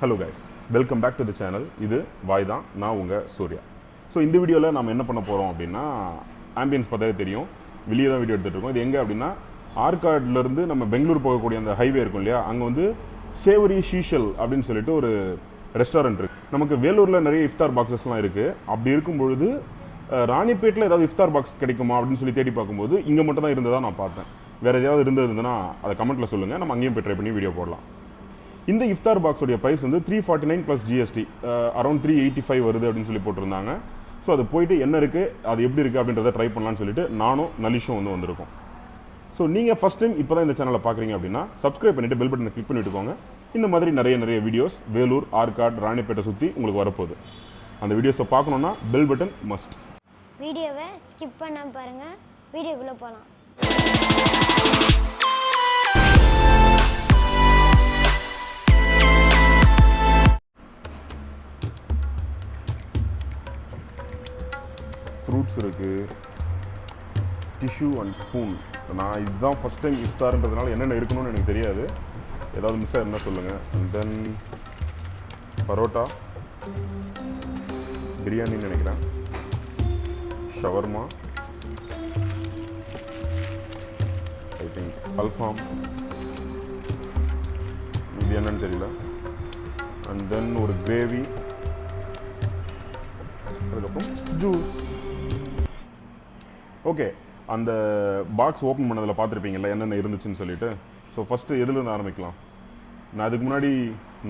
Hello guys, welcome back to the channel. இது வாய் தான், நான் உங்கள் சூர்யா. ஸோ இந்த வீடியோவில் நம்ம என்ன பண்ண போகிறோம் அப்படின்னா, ஆம்பியன்ஸ் பார்த்தாலே தெரியும், வெளியே தான் வீடியோ எடுத்துகிட்டு இருக்கோம். இது எங்கே அப்படின்னா, ஆற்காட்லேருந்து நம்ம பெங்களூர் போகக்கூடிய அந்த ஹைவே இருக்கும் இல்லையா, அங்கே வந்து சேவரி ஷீஷல் அப்படின்னு சொல்லிட்டு ஒரு ரெஸ்டாரண்ட் இருக்குது. நமக்கு வேலூரில் நிறைய இஃப்தார் பாக்ஸஸ்லாம் இருக்குது. அப்படி இருக்கும்பொழுது ராணிப்பேட்டில் ஏதாவது இஃப்தார் பாக்ஸ் கிடைக்குமா அப்படின்னு சொல்லி தேடி பார்க்கும்போது இங்கே மட்டும் தான் இருந்ததாக நான் பார்த்தேன். வேறு எதாவது இருந்ததுன்னா அதை கமெண்ட்டில் சொல்லுங்கள், நம்ம அங்கேயும் போய் ட்ரை பண்ணி வீடியோ போடலாம். இந்த இஃப்தார் பாக்ஸோடைய ப்ரைஸ் வந்து 349 ப்ளஸ் ஜிஎஸ்டி, அரௌண்ட் 385 வருது அப்படின்னு சொல்லி போட்டிருந்தாங்க. ஸோ அது போயிட்டு என்ன இருக்குது, அது எப்படி இருக்குது அப்படின்றத ட்ரை பண்ணலான்னு சொல்லிட்டு நானும் நலிஷும் வந்திருக்கோம். ஸோ நீங்கள் ஃபஸ்ட் டைம் இப்போ தான் இந்த சேனலை பார்க்குறீங்க அப்படின்னா சப்ஸ்கிரைப் பண்ணிவிட்டு பெல் பட்டனை கிளிக் பண்ணிவிட்டுக்கோங்க. இந்த மாதிரி நிறைய வீடியோஸ் வேலூர், ஆற்காட், ராணிப்பேட்டை சுற்றி உங்களுக்கு வரப்போகுது. அந்த வீடியோஸை பார்க்கணுன்னா பெல் பட்டன் மஸ்ட். வீடியோவை ஸ்கிப் பண்ண பாருங்கள், வீடியோக்குள்ளே போகலாம். ஃப்ரூட்ஸ் இருக்குது, டிஷ்யூ அண்ட் ஸ்பூன். நான் இதுதான் ஃபஸ்ட் டைம் இஃப்தார்ன்றதுனால என்னென்ன இருக்கணும்னு எனக்கு தெரியாது. ஏதாவது மிஸ் ஆயிருந்தா சொல்லுங்கள். அண்ட் தென் பரோட்டா, பிரியாணின்னு நினைக்கிறேன், ஷவர்மா, ஐ திங்க் அல்ஃபாம், இது என்னன்னு தெரியல. அண்ட் தென் ஒரு கிரேவி, அதுக்கப்புறம் ஜூஸ். ஓகே, அந்த பாக்ஸ் ஓப்பன் பண்ணதில் பார்த்துருப்பீங்கல்ல என்னென்ன இருந்துச்சுன்னு சொல்லிட்டு. ஸோ ஃபஸ்ட்டு எதுலேருந்து ஆரம்பிக்கலாம்? நான் அதுக்கு முன்னாடி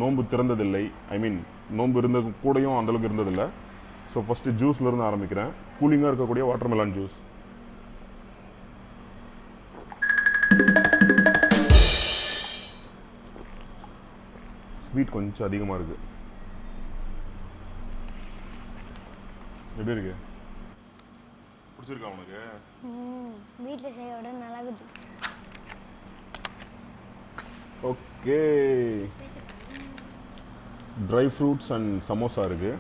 நோன்பு திறந்ததில்லை, ஐ மீன் நோன்பு இருந்தது கூடயும் அந்தளவுக்கு இருந்ததில்லை. ஸோ ஃபஸ்ட்டு ஜூஸ்லேருந்து ஆரம்பிக்கிறேன். கூலிங்காக இருக்கக்கூடிய வாட்டர்மெலான் ஜூஸ். ஸ்வீட் கொஞ்சம் அதிகமாக இருக்குது. எப்படி இருக்கு? பிடிச்சிருக்கா உனக்கு? வீட்டில் செய்யோட நல்லா இருக்குது. Okay, dry fruits and samosa இருக்குது.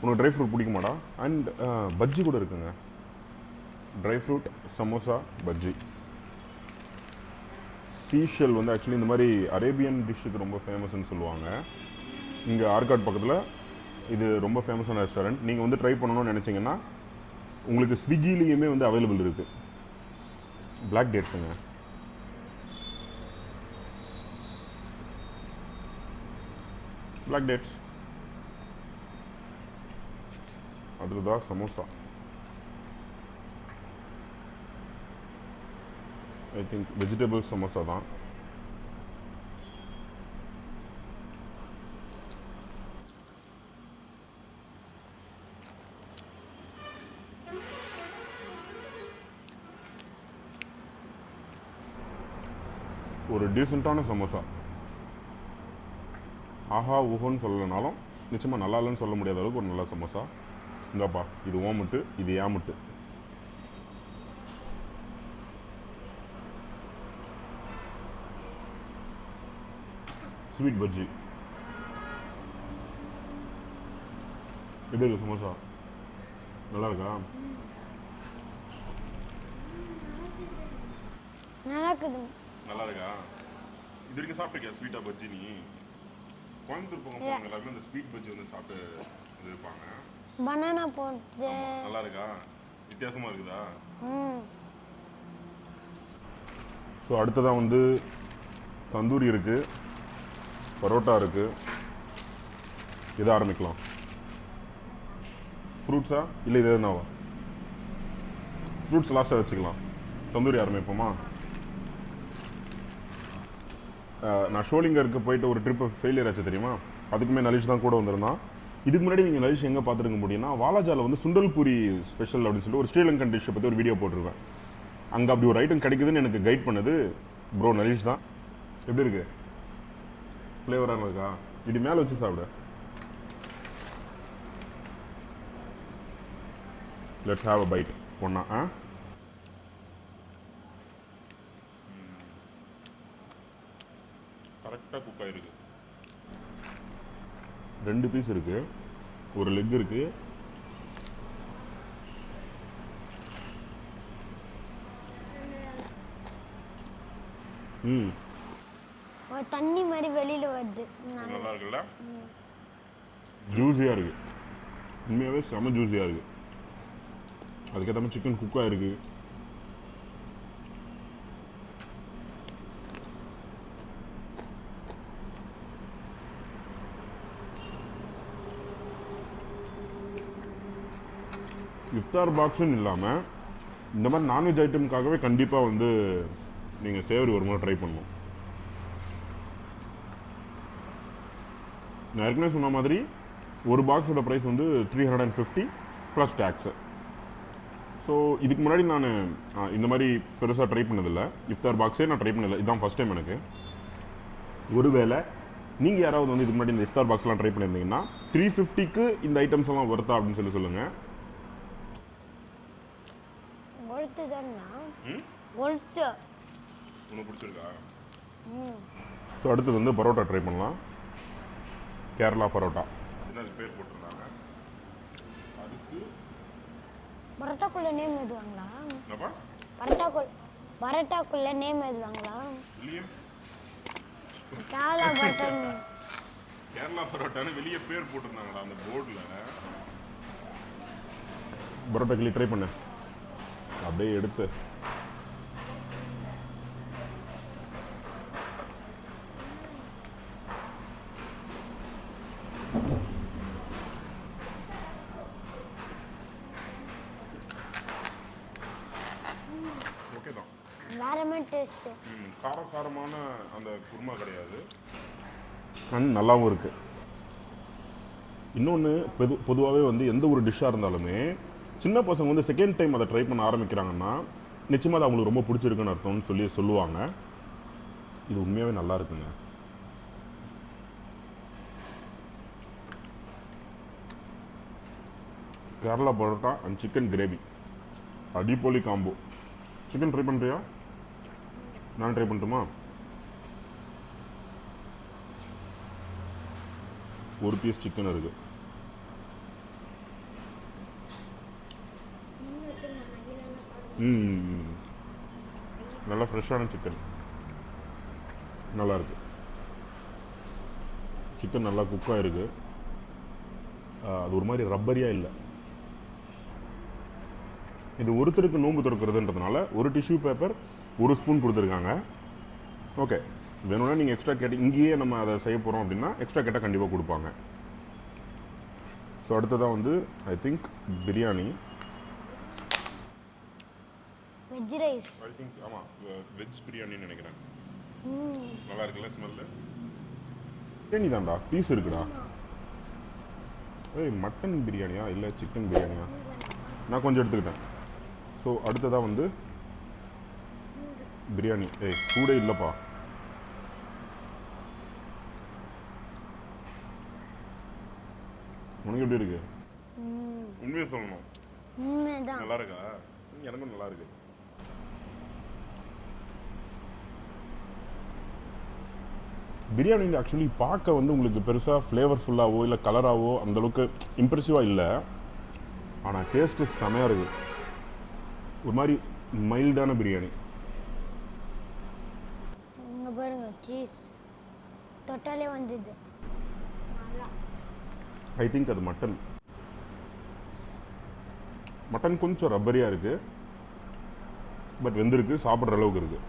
உனக்கு ட்ரை ஃப்ரூட் பிடிக்குமாடா? அண்ட் பஜ்ஜி கூட இருக்குங்க. Dry fruit, samosa, bajji. Seashell வந்து ஆக்சுவலி இந்த மாதிரி அரேபியன் டிஷ்ஷுக்கு ரொம்ப ஃபேமஸ்ன்னு சொல்லுவாங்க. இங்கே ஆற்காட் பக்கத்தில் இது ரொம்ப ஃபேமஸான ரெஸ்டாரண்ட். நீங்கள் வந்து ட்ரை பண்ணணும்னு நினச்சிங்கன்னா உங்களுக்கு ஸ்விக்கிலேயுமே வந்து அவைலபிள் இருக்குது. பிளாக் டேட்ஸுங்க. பிளாக் டேட்ஸ், அதில் தான் samosa. I think vegetable samosa தான். ஒரு டீசெண்டான சமோசா. ஆஹா ஊஹோன்னு சொல்லலைனாலும் நிச்சயமாக நல்லா இல்லைன்னு சொல்ல முடியாத அளவுக்கு ஒரு நல்ல சமோசா. இந்தாப்பா, இது ஓமுட்டு, இது ஏமுட்டு. ஸ்வீட் பஜ்ஜி. எப்படி இருக்கு சமோசா? நல்லா இருக்கா? நல்லா இருக்குது. நல்லா இருக்கா? இது வரைக்கும் சாப்பிட்டுருக்கியா ஸ்வீட்டா பஜ்ஜி? நீ கோயம்புத்தூர் போங்க எல்லாருமே இந்த ஸ்வீட் பஜ்ஜி வந்து சாப்பிட்டு இது இருப்பாங்க. பனானா போட்டு நல்லா இருக்கா? வித்தியாசமா இருக்குதா? ஸோ அடுத்ததான் வந்து தந்தூரி இருக்கு, பரோட்டா இருக்கு. இதை ஆரம்பிக்கலாம். ஃப்ரூட்ஸா இல்லை இது எதுனாவா? ஃப்ரூட்ஸ் லாஸ்ட்டாக வச்சுக்கலாம். தந்தூரி ஆரம்பிப்போமா? நான் ஷோலிங்கருக்கு போயிட்டு ஒரு ட்ரிப்பு ஃபெயிலியர் ஆச்சு தெரியுமா? அதுக்குமே நலிஷ் தான் கூட வந்திருந்தான். இதுக்கு முன்னாடி நீங்கள் நலிஷ் எங்கே பார்த்துருக்க முடியும்னா, வாலாஜாவில் வந்து சுண்டல் பூரி ஸ்பெஷல் அப்படின்னு சொல்லி ஒரு ஸ்ரீலங்கன் டிஷ்ஷை பற்றி ஒரு வீடியோ போட்டிருக்கேன். அங்கே அப்படி ஒரு ஐட்டம் கிடைக்குதுன்னு எனக்கு கைட் பண்ணது ப்ரோ நலிஷ் தான். எப்படி இருக்கு? ஃப்ளேவராக இருக்கா? இப்படி மேலே வச்சு சாப்பிட. Let's have a byte. ஒன்றா கரெக்டாக குக் ஆகிருக்கு. 2 பீஸ் இருக்குது, ஒரு லெக் இருக்குது. தண்ணி மாதிரி வெளியில் வருது நல்லா இருக்குல்ல, ஜூஸியாக இருக்குது, உண்மையாகவே செம ஜூஸியாக இருக்குது. அதுக்கேற்ற மாதிரி சிக்கன் குக்காக இருக்குது. இஃப்தார் பாக்ஸுன்னு இல்லாமல் இந்த மாதிரி நான்வெஜ் ஐட்டமுக்காகவே கண்டிப்பாக வந்து நீங்கள் சேவரி ஒரு முறை ட்ரை பண்ணணும். நான் ஏற்கனவே சொன்ன மாதிரி ஒரு பாக்ஸோட ப்ரைஸ் வந்து 350 ப்ளஸ் டேக்ஸு. ஸோ இதுக்கு முன்னாடி நான் இந்த மாதிரி பெருசாக ட்ரை பண்ணதில்லை, இஃப்தார் பாக்ஸே நான் ட்ரை பண்ணதில்லை, இதுதான் ஃபஸ்ட் டைம் எனக்கு. ஒருவேளை நீங்கள் யாராவது வந்து இதுக்கு முன்னாடி இந்த இஃப்தார் பாக்ஸ்லாம் ட்ரை பண்ணியிருந்தீங்கன்னா 350க்கு இந்த ஐட்டம்ஸ் எல்லாம் ஒர்த்தா அப்படின்னு சொல்லுங்கள். உனக்கு பிடிச்சிருக்கா? ஸோ அடுத்து வந்து பரோட்டா ட்ரை பண்ணலாம். கேரளா பரோட்டா என்ன பேர் போட்டிருந்தாங்க. அதுக்கு பரோட்டாக்குள்ள நேம் எழுதுவாங்களா? என்னப்பா பரோட்டாக்குள்ள நேம் எழுதுவாங்களா? இல்லையே, கேரளா பரோட்டான்னு வெளியே பேர் போட்டிருந்தாங்களா அந்த போர்டில். பரோட்டா கிளி ட்ரை பண்ண அப்படியே எடுத்து ஓகே தான். வேறமே டேஸ்ட். காரசாரமான அந்த குருமா கிடையாது, நல்லாவும் இருக்கு. இன்னொன்று பொதுவாகவே வந்து எந்த ஒரு டிஷ்ஷாக இருந்தாலுமே சின்ன பசங்க வந்து செகண்ட் டைம் அதை ட்ரை பண்ண ஆரம்பிக்கிறாங்கன்னா நிச்சயமாக அது அவங்களுக்கு ரொம்ப பிடிச்சிருக்குன்னு அர்த்தம்னு சொல்லுவாங்க. இது உண்மையாகவே நல்லா இருக்குங்க. Kerala parotta and chicken gravy அடிப்பொலி காம்போ. சிக்கன் ட்ரை பண்ணுறியா? நான் ட்ரை பண்ணட்டுமா? ஒரு பீஸ் சிக்கன் இருக்கு. நல்லா ஃப்ரெஷ்ஷான சிக்கன், நல்லா இருக்கு. சிக்கன் நல்லா குக்காக இருக்கு. அது ஒரு மாதிரி ரப்பரியாக இல்லை. இது ஒருத்தருக்கு நோன்பு திறக்கிறதுன்றதுனால ஒரு டிஷ்யூ பேப்பர் ஒரு ஸ்பூன் கொடுத்துருக்காங்க. ஓகே, வேணும்னா நீங்கள் எக்ஸ்ட்ரா கேட்டு இங்கேயே நம்ம அதை செய்ய போகிறோம் அப்படின்னா எக்ஸ்ட்ரா கேட்டால் கண்டிப்பாக கொடுப்பாங்க. ஸோ அடுத்ததான் வந்து I think biryani, veg rice. I think ஆமாம் வெஜ் பிரியாணின்னு நினைக்கிறேன். நல்லா இருக்குல்ல ஸ்மெல்லு? பிரியாணி தான்டா, பீஸ் இருக்குடா. ஏய் மட்டன் பிரியாணியா இல்லை சிக்கன் பிரியாணியா? நான் கொஞ்சம் எடுத்துக்கிட்டேன். ஸோ அடுத்ததாக வந்து பிரியாணி. ஏய் சூடே இல்லைப்பா. உனக்கு எப்படி இருக்கு? உண்மையை சொல்லணும், நல்லா இருக்கா? எனக்கும் நல்லா இருக்கு. பிரியாணி வந்து ஆக்சுவலி பார்க்க வந்து உங்களுக்கு பெருசாக ஃப்ளேவர்ஃபுல்லாகவோ இல்லை கலராகவோ அந்தளவுக்கு இம்ப்ரெசிவாக இல்லை, ஆனால் டேஸ்ட்டு செமையாக இருக்குது. ஒரு மாதிரி மைல்டான பிரியாணி. இங்கே பாருங்க சீஸ் தொட்டாலே வந்தது. ஐ திங்க் அது மட்டன். மட்டன் கொஞ்சம் ரப்பரியாக இருக்குது, பட் வெந்திருக்கு, சாப்பிட்ற அளவுக்கு இருக்குது.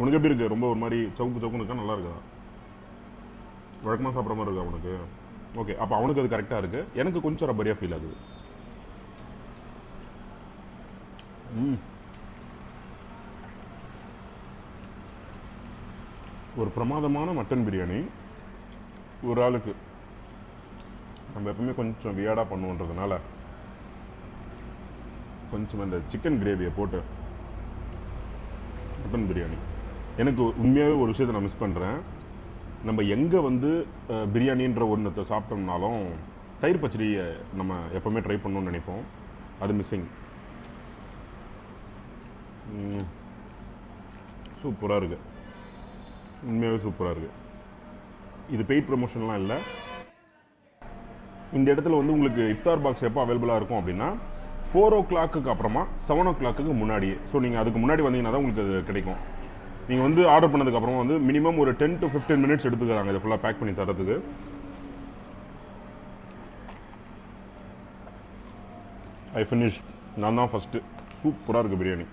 உனக்கு எப்படி இருக்குது? ரொம்ப ஒரு மாதிரி சவுக்கு சவுக்குன்னு இருக்கா? நல்லா இருக்கா? வழக்கமாக சாப்பிட்ற மாதிரி இருக்கா உனக்கு? ஓகே, அப்போ அவனுக்கு அது கரெக்டாக இருக்குது. எனக்கு கொஞ்சம் ரப்பரியாக ஃபீல் ஆகுது. ஒரு பிரமாதமான மட்டன் பிரியாணி. ஒரு ஆளுக்கு நம்ம எப்பவுமே கொஞ்சம் வியாடாக பண்ணுவோன்றதுனால கொஞ்சம் அந்த சிக்கன் கிரேவியை போட்டு மட்டன் பிரியாணி. எனக்கு உண்மையாகவே ஒரு விஷயத்தை நான் மிஸ் பண்ணுறேன். நம்ம எங்கே வந்து பிரியாணின்ற ஒன்றத்தை சாப்பிட்டோம்னாலும் தயிர் பச்சடியை நம்ம எப்போவுமே ட்ரை பண்ணணும்னு நினைப்போம். அது மிஸ்ஸிங். சூப்பராக இருக்குது, உண்மையாகவே சூப்பராக இருக்குது. இது பெய்ட் ப்ரமோஷன்லாம் இல்லை. இந்த இடத்துல வந்து உங்களுக்கு இஃப்தார் பாக்ஸ் எப்போ அவைலபிளாக இருக்கும் அப்படின்னா 4 o'clock அப்புறமா 7 o'clock முன்னாடியே. ஸோ நீங்கள் அதுக்கு முன்னாடி வந்தீங்கன்னா தான் உங்களுக்கு அது கிடைக்கும். நீங்கள் வந்து ஆர்டர் பண்ணதுக்கப்புறமா வந்து மினிமம் ஒரு 10 to 15 மினிட்ஸ் எடுத்துக்கிறாங்க இதை ஃபுல்லாக பேக் பண்ணி தரதுக்கு. I finish. நான் தான் ஃபஸ்ட்டு. சூப்பராக இருக்குது பிரியாணி.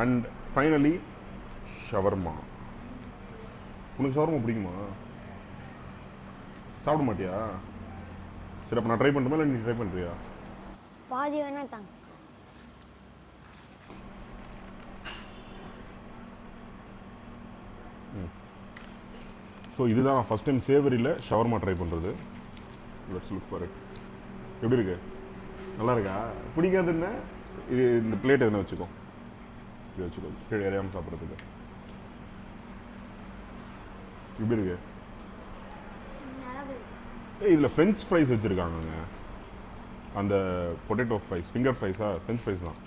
And finally shawarma. உனக்கு ஷவர்மா பிடிக்குமா? சாப்பிட மாட்டியா? சரி, அப்போ நான் ட்ரை பண்ணுறேன். இல்லை நீ ட்ரை பண்ணுறியா? பாதி வேணா தாங்க. ஸோ இதுதான் நான் ஃபஸ்ட் டைம் சேவரியில் ஷவர்மா ட்ரை பண்ணுறது. Let's look for it. எப்படி இருக்கு? நல்லா இருக்கா? பிடிக்காதுன்னு இது இந்த பிளேட் எதுனா வச்சுக்கோ. இது வச்சுக்கோ கீழே எறியாமல் சாப்பிட்றதுக்கு. எப்படி இருக்கு? இதில் ஃப்ரெஞ்ச் ஃப்ரைஸ் வச்சுருக்காங்கங்க. அந்த பொட்டேட்டோ ஃப்ரைஸ், ஃபிங்கர் ஃப்ரைஸா? ஃப்ரெஞ்ச் ஃப்ரைஸ் தான்.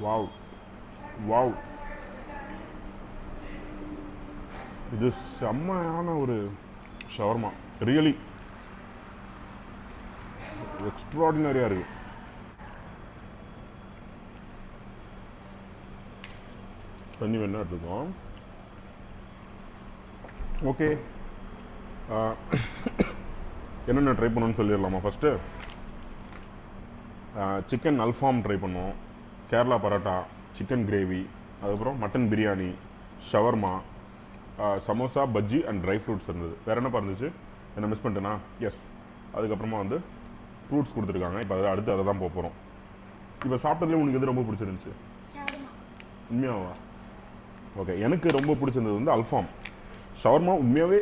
வாவ் வாவ், இது செம்மையான ஒரு ஷவர்மா. ரியலி எக்ஸ்ட்ராடினரியாக இருக்குது. தண்ணி வேணா எடுத்துக்கோம். ஓகே, என்னென்ன ட்ரை பண்ணணும்னு சொல்லிடலாமா? ஃபஸ்ட்டு சிக்கன் அல்ஃபாம் ட்ரை பண்ணோம், கேரளா பரோட்டா, சிக்கன் கிரேவி, அதுக்கப்புறம் mutton biryani, shawarma, samosa, bajji and dry fruits இருந்தது. வேறு என்னப்பா இருந்துச்சு? என்ன மிஸ் பண்ணிட்டேனா? எஸ். அதுக்கப்புறமா வந்து ஃப்ரூட்ஸ் கொடுத்துருக்காங்க. இப்போ அடுத்து அதை தான் போக போகிறோம். இப்போ சாப்பிட்டதுலேயே உனக்கு எது ரொம்ப பிடிச்சிருந்துச்சு? உண்மையாவா? ஓகே, எனக்கு ரொம்ப பிடிச்சிருந்தது வந்து அல்ஃபாம். ஷவர்மா உண்மையாகவே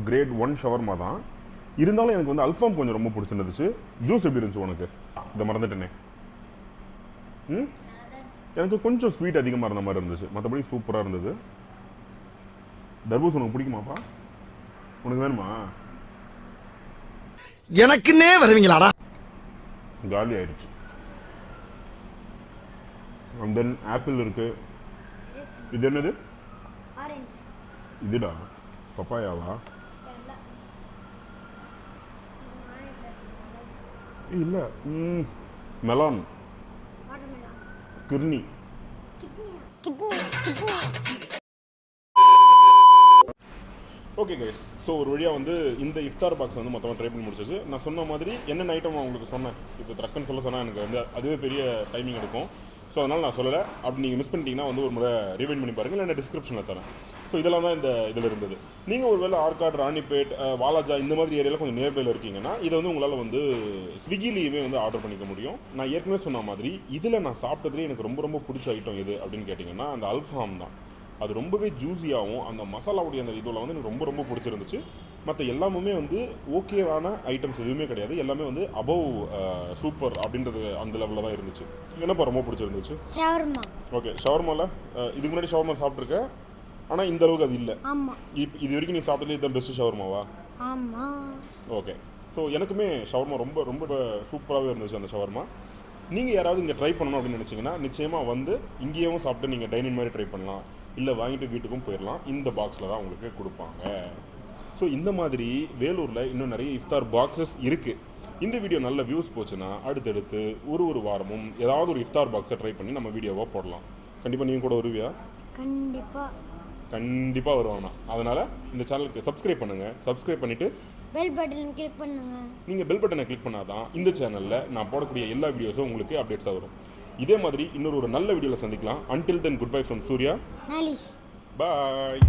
கிரேட் 1 ஷவர்மா தான். இருந்தாலும் எனக்கு வந்து அல்ஃபாம் கொஞ்சம் ரொம்ப பிடிச்சிருந்துச்சு. ஜூஸ் எப்படி இருந்துச்சு உனக்கு? இதை மறந்துட்டேனே. எனக்கு கொஞ்சம் ஸ்வீட் அதிகமாக இருந்த மாதிரி இருந்துச்சு. மற்றபடி சூப்பராக இருந்தது. தர்பூஸ் உனக்கு பிடிக்குமாப்பா? உனக்கு வேணுமா? எனக்குன்னே வருவீங்களாடா? காலி ஆயிடுச்சு. அண்ட் தென் ஆப்பிள் இருக்கு. இது என்னது? ஆரஞ்சு. இதுடா பப்பாயாவா? இல்லை, மெலான், கிர்னி. ஓகே கைஸ், ஸோ ஒரு வழியாக வந்து இந்த இஃப்தார் பாக்ஸ் வந்து மொத்தமாக ட்ரை பண்ணி முடிச்சிச்சு. நான் சொன்ன மாதிரி என்னென்ன ஐட்டம் நான் உங்களுக்கு சொன்னேன், இப்போ ட்ரக்குன்னு சொன்னால் எனக்கு வந்து அதுவே பெரிய டைமிங் எடுக்கும். ஸோ அதனால் நான் சொல்லலை. அப்படி நீங்கள் மிஸ் பண்ணிட்டீங்கன்னா வந்து ஒரு முறை ரிவைண்ட் பண்ணி பாருங்கள், இல்லை டிஸ்கிரிப்ஷனில் தரேன். ஸோ இதெல்லாம் தான் இந்த இதில் இருந்தது. நீங்கள் ஒரு வேளை ஆர்காட், ராணிப்பேட், வாலாஜா இந்த மாதிரி ஏரியாவில் கொஞ்சம் நியர்பையில் இருக்கீங்கன்னா இதை வந்து உங்களால் வந்து ஸ்விக்கிலேயுமே வந்து ஆர்டர் பண்ணிக்க முடியும். நான் ஏற்கனவே சொன்ன மாதிரி இதில் நான் சாப்பிட்டதுலேயே எனக்கு ரொம்ப ரொம்ப பிடிச்ச ஐட்டம் எது அப்படின்னு கேட்டிங்கன்னா அந்த அல்ஃபாம் தான். அது ரொம்பவே ஜூஸியாகவும் அந்த மசாலாவுடைய அந்த இதில் வந்து எனக்கு ரொம்ப ரொம்ப பிடிச்சிருந்துச்சு. மற்ற எல்லாமே வந்து ஓகேவான ஐட்டம்ஸ் எதுவுமே கிடையாது. எல்லாமே வந்து அபவ் சூப்பர் அப்படின்றது அந்த லெவலில் தான் இருந்துச்சு. என்னப்பா ரொம்ப பிடிச்சிருந்துச்சு? ஷவர்மா. ஓகே, ஷவர்மாவில் இதுக்கு முன்னாடி ஷவர்மா சாப்பிட்ருக்கேன், ஆனால் இந்த அளவுக்கு அது இல்லை. ஆமாம். இது வரைக்கும் நீ சாப்பிட்டதுல இதுதான் பெஸ்ட் ஷவர்மாவா? ஆமாம். ஓகே, ஸோ எனக்குமே ஷவர்மா ரொம்ப ரொம்ப சூப்பராகவே இருந்துச்சு அந்த ஷவர்மா. நீங்கள் யாராவது இங்கே ட்ரை பண்ணணும் அப்படின்னு நினச்சிங்கன்னா நிச்சயமாக வந்து இங்கேயும் சாப்பிட்டு நீங்கள் டைனிங் மாதிரி ட்ரை பண்ணலாம், இல்லை வாங்கிட்டு வீட்டுக்கும் போயிடலாம். இந்த பாக்ஸில் தான் உங்களுக்கு கொடுப்பாங்க. ஸோ இந்த மாதிரி வேலூரில் இன்னும் நிறைய இஃப்தார் பாக்ஸஸ் இருக்குது. இந்த வீடியோ நல்ல வியூஸ் போச்சுன்னா அடுத்தடுத்து ஒரு வாரமும் ஏதாவது ஒரு இஃப்தார் பாக்ஸை ட்ரை பண்ணி நம்ம வீடியோவாக போடலாம். கண்டிப்பாக நீங்கள் கூட வருவியா? கண்டிப்பாக வருவானா? அதனால் இந்த சேனலுக்கு சப்ஸ்கிரைப் பண்ணுங்கள். சப்ஸ்கிரைப் பண்ணிவிட்டு பெல் பட்டன் கிளிக் பண்ணுங்க. நீங்கள் பெல் பட்டனை கிளிக் பண்ணாதான் இந்த சேனலில் நான் போடக்கூடிய எல்லா வீடியோஸும் உங்களுக்கு அப்டேட்ஸாக வரும். இதே மாதிரி இன்னொரு நல்ல வீடியோவில் சந்திக்கலாம். Until then, goodbye from Surya. நாலிஷ். Bye.